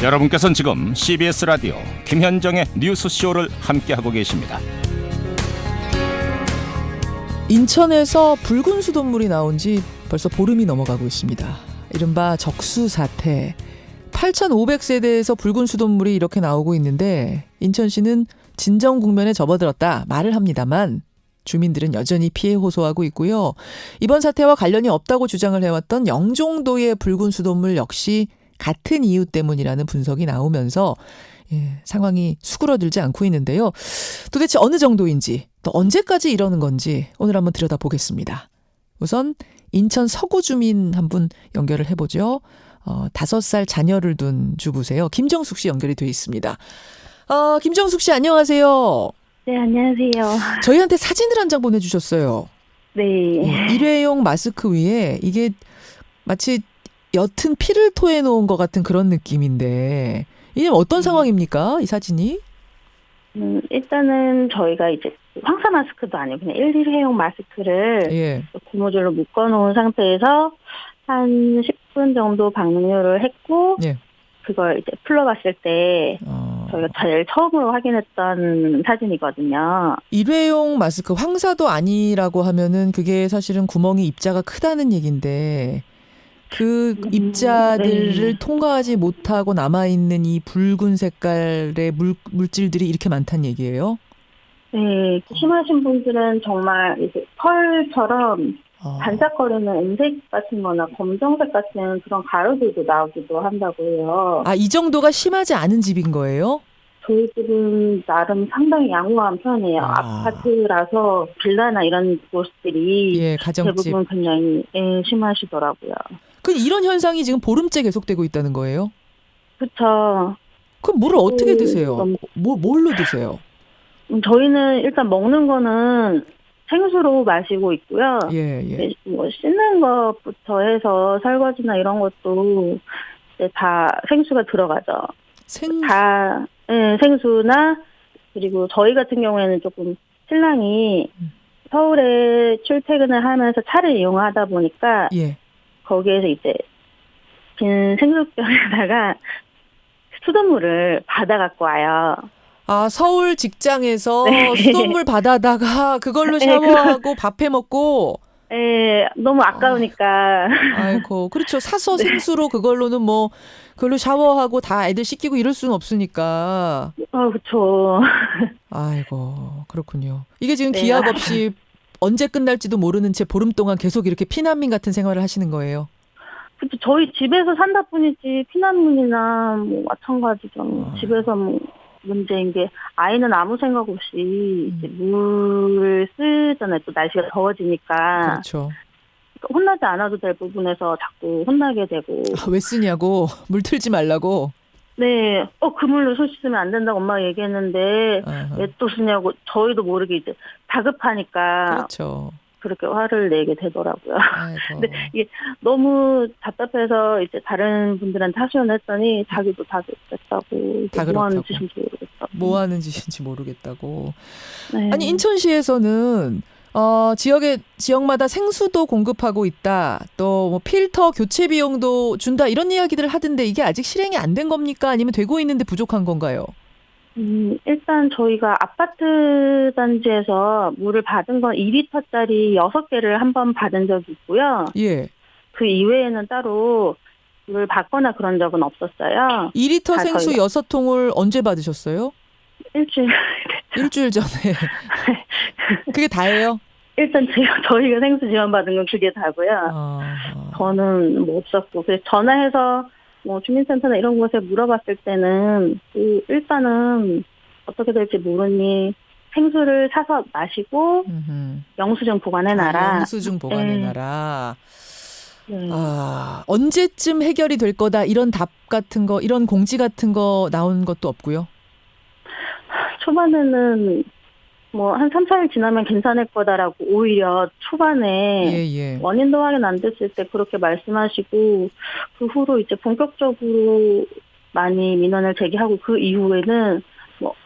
여러분께서는 지금 CBS 라디오 김현정의 뉴스쇼를 함께하고 계십니다. 인천에서 붉은 수돗물이 나온 지 벌써 보름이 넘어가고 있습니다. 이른바 적수 사태. 8,500세대에서 붉은 수돗물이 이렇게 나오고 있는데 인천시는 진정 국면에 접어들었다 말을 합니다만 주민들은 여전히 피해 호소하고 있고요. 이번 사태와 관련이 없다고 주장을 해왔던 영종도의 붉은 수돗물 역시 같은 이유 때문이라는 분석이 나오면서 상황이 수그러들지 않고 있는데요. 도대체 어느 정도인지 또 언제까지 이러는 건지 오늘 한번 들여다보겠습니다. 우선 인천 서구 주민 한 분 연결을 해보죠. 5살 자녀를 둔 주부세요. 김정숙 씨 연결이 돼 있습니다. 김정숙 씨 안녕하세요. 네, 안녕하세요. 저희한테 사진을 한 장 보내주셨어요. 네. 일회용 마스크 위에 이게 마치 옅은 피를 토해 놓은 것 같은 그런 느낌인데 이게 어떤 상황입니까? 이 사진이? 일단은 저희가 이제 황사 마스크도 아니고 그냥 일회용 마스크를 고무줄로 묶어놓은 상태에서 한 10분 정도 방류를 했고 그걸 이제 풀러봤을 때 저희가 제일 처음으로 확인했던 사진이거든요. 일회용 마스크 황사도 아니라고 하면은 그게 사실은 구멍이 입자가 크다는 얘기인데 그 입자들을 통과하지 못하고 남아있는 이 붉은 색깔의 물질들이 이렇게 많다는 얘기예요? 네, 심하신 분들은 정말 이제 펄처럼 반짝거리는 은색 같은 거나 검정색 같은 그런 가루들도 나오기도 한다고 해요. 이 정도가 심하지 않은 집인 거예요? 저희 집은 나름 상당히 양호한 편이에요. 아파트라서 빌라나 이런 곳들이 가정집. 대부분 굉장히 심하시더라고요. 이런 현상이 지금 보름째 계속되고 있다는 거예요? 그렇죠. 그럼 물을 어떻게 드세요? 뭘로 드세요? 저희는 일단 먹는 거는 생수로 마시고 있고요. 뭐 씻는 것부터 해서 설거지나 이런 것도 이제 다 생수가 들어가죠. 다 생수나 그리고 저희 같은 경우에는 조금 신랑이 서울에 출퇴근을 하면서 차를 이용하다 보니까 거기에서 이제 빈 생수병에다가 수돗물을 받아 갖고 와요. 서울 직장에서 수돗물 받아다가 그걸로 샤워하고 밥해 먹고. 너무 아까우니까. 아이고, 그렇죠. 사서 생수로 그걸로는 그걸로 샤워하고 다 애들 씻기고 이럴 수는 없으니까. 그렇죠. 아이고, 그렇군요. 이게 지금 기약 없이 언제 끝날지도 모르는 채 보름 동안 계속 이렇게 피난민 같은 생활을 하시는 거예요? 그렇죠. 저희 집에서 산다 뿐이지 피난민이나 마찬가지죠. 집에서 문제인 게 아이는 아무 생각 없이 이제 물을 쓰잖아요. 또 날씨가 더워지니까. 그렇죠. 혼나지 않아도 될 부분에서 자꾸 혼나게 되고. 왜 쓰냐고? 물 틀지 말라고? 네. 그 물로 손 씻으면 안 된다고 엄마가 얘기했는데 왜 또 쓰냐고 저희도 모르게 이제 다급하니까. 그렇죠. 그렇게 화를 내게 되더라고요. 근데 이게 너무 답답해서 이제 다른 분들한테 하소연을 했더니 자기도 다 그랬다고. 뭐 하는 짓인지 모르겠다고. 뭐 하는 짓인지 모르겠다고. 아니 인천시에서는 지역마다 생수도 공급하고 있다. 또 필터 교체 비용도 준다. 이런 이야기들을 하던데 이게 아직 실행이 안 된 겁니까? 아니면 되고 있는데 부족한 건가요? 일단 저희가 아파트 단지에서 물을 받은 건 2리터짜리 6개를 한 번 받은 적이 있고요. 그 이외에는 따로 물을 받거나 그런 적은 없었어요. 2리터 생수 6통을 언제 받으셨어요? 일주일 전에. 그게 다예요? 일단 저희가 생수 지원받은 건 그게 다고요. 저는 없었고 그래서 전화해서 주민센터나 이런 곳에 물어봤을 때는 일단은 어떻게 될지 모르니 생수를 사서 마시고 영수증 보관해놔라. 영수증 보관해놔라. 언제쯤 해결이 될 거다 이런 답 같은 거 이런 공지 같은 거 나온 것도 없고요. 초반에는 한 3, 4일 지나면 괜찮을 거다라고 오히려 초반에 원인도 확인 안 됐을 때 그렇게 말씀하시고 그 후로 이제 본격적으로 많이 민원을 제기하고 그 이후에는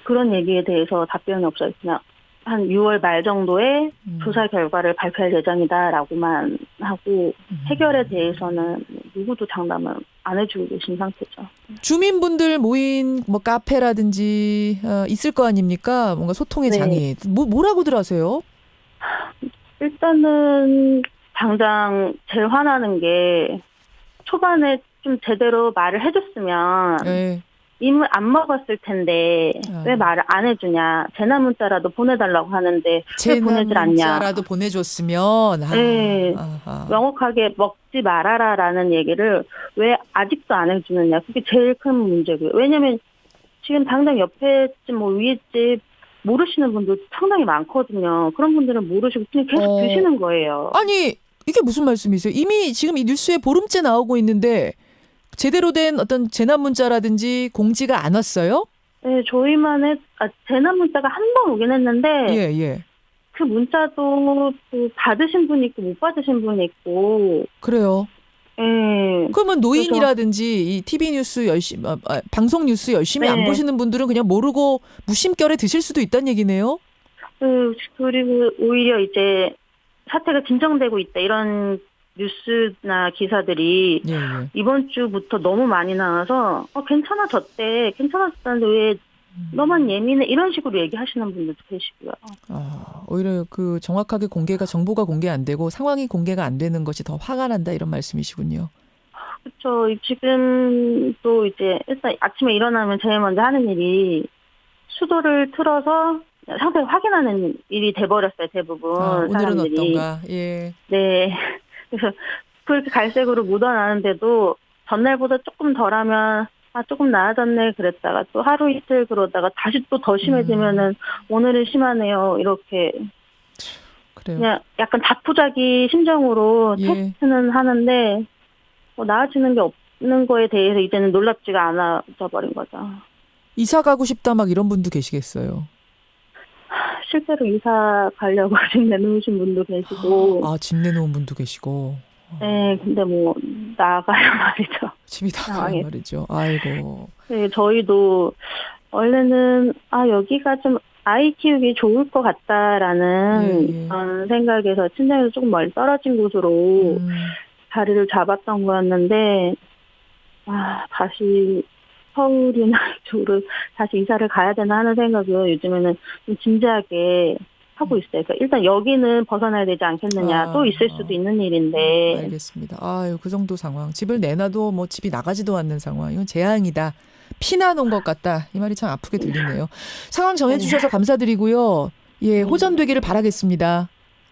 그런 얘기에 대해서 답변이 없어요. 그냥 한 6월 말 정도에 조사 결과를 발표할 예정이다라고만 하고 해결에 대해서는 누구도 장담을 안 해주고 계신 상태죠. 주민분들 모인 뭐 카페라든지 있을 거 아닙니까? 뭔가 소통의 네. 장애. 뭐라고들 하세요? 일단은 당장 제일 화나는 게 초반에 좀 제대로 말을 해줬으면 네. 이물 안 먹었을 텐데 왜 말을 안 해주냐. 재난 문자라도 보내달라고 하는데 왜 보내질 않냐. 재난 문자라도 보내줬으면. 네. 명확하게 먹지 말아라라는 얘기를 왜 아직도 안 해주느냐. 그게 제일 큰 문제고요. 왜냐면 지금 당장 옆에 집 뭐 위에 집 모르시는 분들 상당히 많거든요. 그런 분들은 모르시고 그냥 계속 드시는 거예요. 아니 이게 무슨 말씀이세요? 이미 지금 이 뉴스에 보름째 나오고 있는데 제대로 된 어떤 재난 문자라든지 공지가 안 왔어요? 네, 저희만의 재난 문자가 한 번 오긴 했는데 예. 그 문자도 그 받으신 분이 있고 못 받으신 분이 있고. 그래요. 네. 그러면 노인이라든지 이 TV 뉴스 열심히 방송 뉴스 열심히 안 보시는 분들은 그냥 모르고 무심결에 드실 수도 있다는 얘기네요. 그리고 오히려 이제 사태가 진정되고 있다 이런 뉴스나 기사들이 이번 주부터 너무 많이 나와서 괜찮아졌대. 괜찮아졌다는데 왜 너만 예민해 이런 식으로 얘기하시는 분들도 계시고요. 오히려 그 정확하게 정보가 공개 안 되고 상황이 공개가 안 되는 것이 더 화가 난다 이런 말씀이시군요. 그렇죠. 지금 또 이제 일단 아침에 일어나면 제일 먼저 하는 일이 수도를 틀어서 상태를 확인하는 일이 돼버렸어요. 대부분 오늘은 사람들이. 어떤가. 예. 네. 그래서 그렇게 갈색으로 묻어나는데도 전날보다 조금 덜하면 조금 나아졌네 그랬다가 또 하루 이틀 그러다가 다시 또 더 심해지면은 오늘은 심하네요. 이렇게 그래요. 그냥 약간 자포자기 심정으로 테스트는 하는데 나아지는 게 없는 거에 대해서 이제는 놀랍지가 않아져 버린 거죠. 이사 가고 싶다 막 이런 분도 계시겠어요. 실제로 이사 가려고 집 내놓으신 분도 계시고. 집 내놓은 분도 계시고. 네, 근데 뭐 나가요 말이죠. 집이 나가요 말이죠. 아이고. 네, 저희도 원래는 여기가 좀 아이 키우기 좋을 것 같다라는 그런 생각에서 친정에서 조금 멀리 떨어진 곳으로 자리를 잡았던 거였는데 다시 서울이나 이쪽으로 다시 이사를 가야 되나 하는 생각을 요즘에는 좀 진지하게 하고 있어요. 그러니까 일단 여기는 벗어나야 되지 않겠느냐. 또 있을 수도 있는 일인데. 알겠습니다. 그 정도 상황. 집을 내놔도 뭐 집이 나가지도 않는 상황. 이건 재앙이다. 피나 놓은 것 같다. 이 말이 참 아프게 들리네요. 상황 전해주셔서 감사드리고요. 예, 호전되기를 바라겠습니다.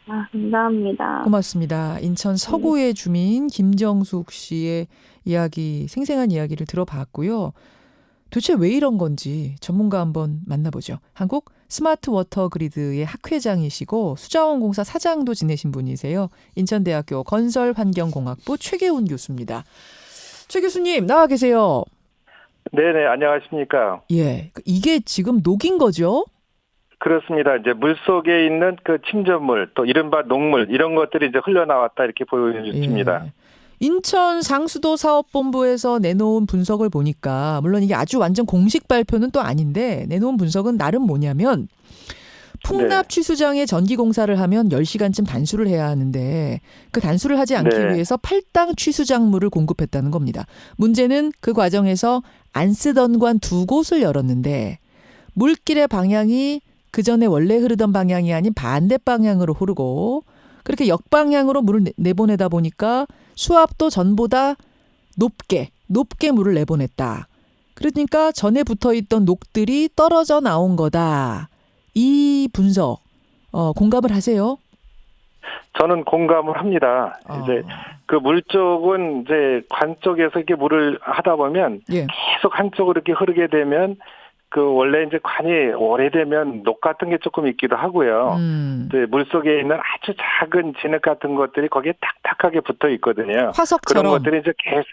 감사합니다. 고맙습니다. 인천 서구의 주민 김정숙 씨의 이야기, 생생한 이야기를 들어봤고요. 도대체 왜 이런 건지 전문가 한번 만나보죠. 한국 스마트 워터 그리드의 학회장이시고 수자원공사 사장도 지내신 분이세요. 인천대학교 건설환경공학부 최계훈 교수입니다. 최 교수님 나와 계세요. 네네, 안녕하십니까. 예, 이게 지금 녹인 거죠? 그렇습니다. 이제 물속에 있는 그 침전물, 또 이른바 녹물, 이런 것들이 이제 흘러나왔다 이렇게 보여집니다. 인천 상수도 사업본부에서 내놓은 분석을 보니까 물론 이게 아주 완전 공식 발표는 또 아닌데 내놓은 분석은 나름 뭐냐면 풍납 취수장에 전기 공사를 하면 10시간쯤 단수를 해야 하는데 그 단수를 하지 않기 위해서 8당 취수장물을 공급했다는 겁니다. 문제는 그 과정에서 안 쓰던 관 2곳을 열었는데 물길의 방향이 그 전에 원래 흐르던 방향이 아닌 반대 방향으로 흐르고 그렇게 역방향으로 물을 내보내다 보니까 수압도 전보다 높게 물을 내보냈다. 그러니까 전에 붙어있던 녹들이 떨어져 나온 거다. 이 분석 공감을 하세요? 저는 공감을 합니다. 이제 그 물 쪽은 이제 관 쪽에서 이렇게 물을 하다 보면 계속 한쪽으로 이렇게 흐르게 되면 그 원래 이제 관이 오래되면 녹 같은 게 조금 있기도 하고요. 이제 물 속에 있는 아주 작은 진흙 같은 것들이 거기에 탁탁하게 붙어 있거든요. 화석처럼. 그런 것들이 이제 계속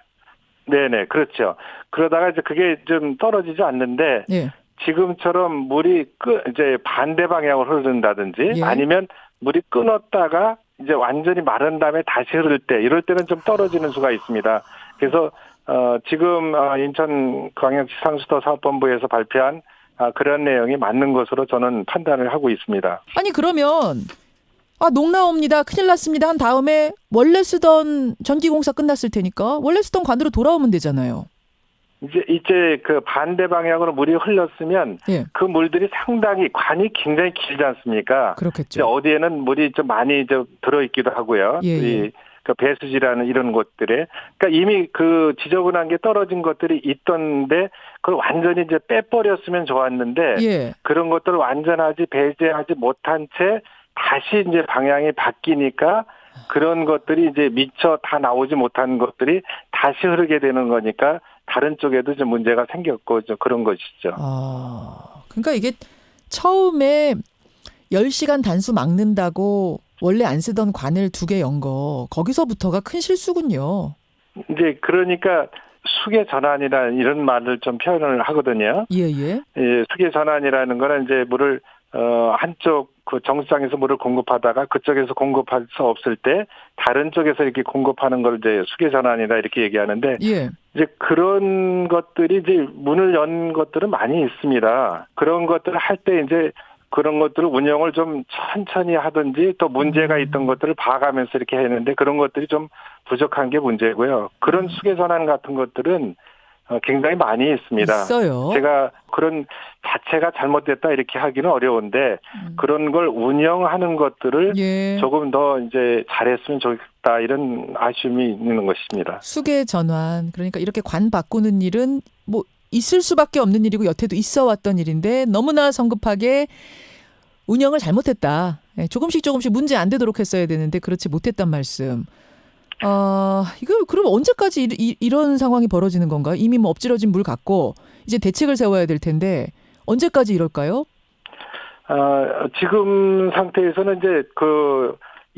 네네 그렇죠. 그러다가 이제 그게 좀 떨어지지 않는데 지금처럼 물이 이제 반대 방향으로 흐른다든지 아니면 물이 끊었다가 이제 완전히 마른 다음에 다시 흐를 때 이럴 때는 좀 떨어지는 수가 있습니다. 그래서 지금 인천광역시 상수도 사업본부에서 발표한 그런 내용이 맞는 것으로 저는 판단을 하고 있습니다. 아니 그러면 녹 나옵니다. 큰일 났습니다. 한 다음에 원래 쓰던 전기공사 끝났을 테니까 원래 쓰던 관으로 돌아오면 되잖아요. 이제 그 반대 방향으로 물이 흘렀으면 예. 그 물들이 상당히 관이 굉장히 길지 않습니까? 그렇겠죠. 어디에는 물이 좀 많이 들어있기도 하고요. 예. 그 배수지라는 이런 곳들에, 그러니까 이미 그 지저분한 게 떨어진 것들이 있던데 그걸 완전히 이제 빼버렸으면 좋았는데 예. 그런 것들을 완전하지 배제하지 못한 채 다시 이제 방향이 바뀌니까 그런 것들이 이제 미처 다 나오지 못한 것들이 다시 흐르게 되는 거니까 다른 쪽에도 좀 문제가 생겼고 좀 그런 것이죠. 그러니까 이게 처음에 10시간 단수 막는다고 원래 안 쓰던 관을 2개 연 거 거기서부터가 큰 실수군요. 이제 그러니까 수계 전환이라 이런 말을 좀 표현을 하거든요. 예. 수계 전환이라는 거는 이제 물을 한쪽 그 정수장에서 물을 공급하다가 그쪽에서 공급할 수 없을 때 다른 쪽에서 이렇게 공급하는 걸 이제 수계 전환이다 이렇게 얘기하는데 예. 이제 그런 것들이 이제 문을 연 것들은 많이 있습니다. 그런 것들을 할 때 이제 그런 것들을 운영을 좀 천천히 하든지 또 문제가 있던 것들을 봐가면서 이렇게 했는데 그런 것들이 좀 부족한 게 문제고요. 그런 수계 전환 같은 것들은 굉장히 많이 있습니다. 있어요. 제가 그런 자체가 잘못됐다 이렇게 하기는 어려운데 그런 걸 운영하는 것들을 예. 조금 더 이제 잘했으면 좋겠다 이런 아쉬움이 있는 것입니다. 수계 전환 그러니까 이렇게 관 바꾸는 일은 뭐 있을 수밖에 없는 일이고 여태도 있어 왔던 일인데 너무나 성급하게 운영을 잘못했다. 조금씩 문제 안 되도록 했어야 되는데 그렇지 못했단 말씀. 이거 그럼 언제까지 이런 상황이 벌어지는 건가요? 이미 뭐 엎질러진 물 같고 이제 대책을 세워야 될 텐데 언제까지 이럴까요? 지금 상태에서는 이제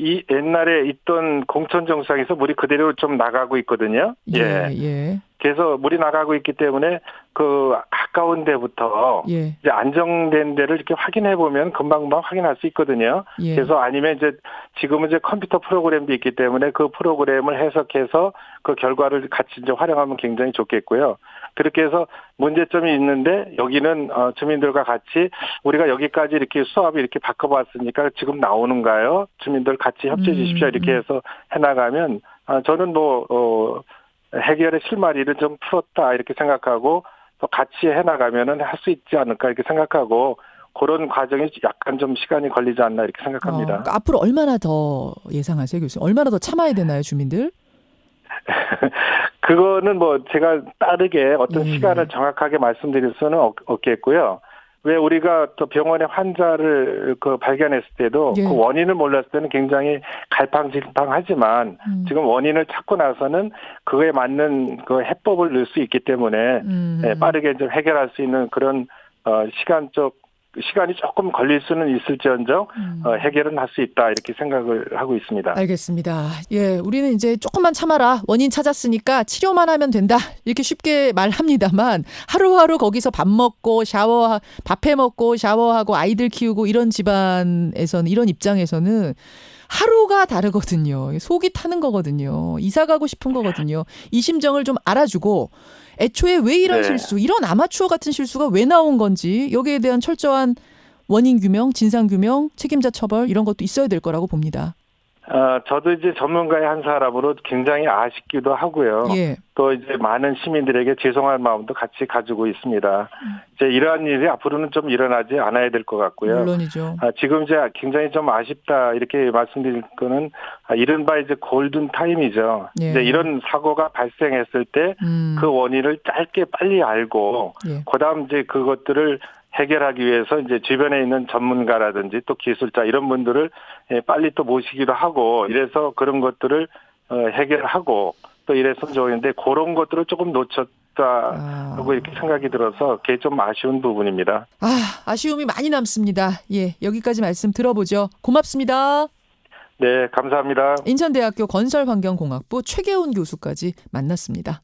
이 옛날에 있던 공천 정상에서 물이 그대로 좀 나가고 있거든요. 예. 그래서 물이 나가고 있기 때문에 그 가까운 데부터 예. 이제 안정된 데를 이렇게 확인해 보면 금방 확인할 수 있거든요. 예. 그래서 아니면 이제 지금은 이제 컴퓨터 프로그램도 있기 때문에 그 프로그램을 해석해서 그 결과를 같이 이제 활용하면 굉장히 좋겠고요. 그렇게 해서 문제점이 있는데 여기는 주민들과 같이 우리가 여기까지 이렇게 수압이 이렇게 바꿔봤으니까 지금 나오는가요? 주민들 같이 협조해 주십시오. 이렇게 해서 해나가면 저는 해결의 실마리를 좀 풀었다 이렇게 생각하고 또 같이 해나가면은 할 수 있지 않을까 이렇게 생각하고 그런 과정이 약간 좀 시간이 걸리지 않나 이렇게 생각합니다. 그러니까 앞으로 얼마나 더 예상하세요, 교수님? 얼마나 더 참아야 되나요, 주민들? 그거는 제가 빠르게 어떤 시간을 정확하게 말씀드릴 수는 없겠고요. 왜 우리가 또 병원에 환자를 발견했을 때도 그 원인을 몰랐을 때는 굉장히 갈팡질팡하지만 지금 원인을 찾고 나서는 그거에 맞는 그 해법을 넣을 수 있기 때문에 빠르게 좀 해결할 수 있는 그런 시간이 조금 걸릴 수는 있을지언정 해결은 할 수 있다 이렇게 생각을 하고 있습니다. 알겠습니다. 예, 우리는 이제 조금만 참아라. 원인 찾았으니까 치료만 하면 된다. 이렇게 쉽게 말합니다만 하루하루 거기서 밥 해 먹고 샤워하고 아이들 키우고 이런 집안에서는 이런 입장에서는 하루가 다르거든요. 속이 타는 거거든요. 이사 가고 싶은 거거든요. 이 심정을 좀 알아주고 애초에 왜 이런 실수, 이런 아마추어 같은 실수가 왜 나온 건지 여기에 대한 철저한 원인 규명, 진상 규명, 책임자 처벌 이런 것도 있어야 될 거라고 봅니다. 저도 이제 전문가의 한 사람으로 굉장히 아쉽기도 하고요. 예. 또 이제 많은 시민들에게 죄송할 마음도 같이 가지고 있습니다. 이제 이러한 일이 앞으로는 좀 일어나지 않아야 될 것 같고요. 물론이죠. 지금 이제 굉장히 좀 아쉽다 이렇게 말씀드릴 거는 이른바 이제 골든 타임이죠. 예. 이제 이런 사고가 발생했을 때 그 원인을 짧게 빨리 알고 그다음 이제 그것들을 해결하기 위해서 이제 주변에 있는 전문가라든지 또 기술자 이런 분들을 빨리 또 모시기도 하고 이래서 그런 것들을 해결하고 또 이래서 좋은데 그런 것들을 조금 놓쳤다 하고 이렇게 생각이 들어서 그게 좀 아쉬운 부분입니다. 아쉬움이 많이 남습니다. 예, 여기까지 말씀 들어보죠. 고맙습니다. 네, 감사합니다. 인천대학교 건설환경공학부 최계훈 교수까지 만났습니다.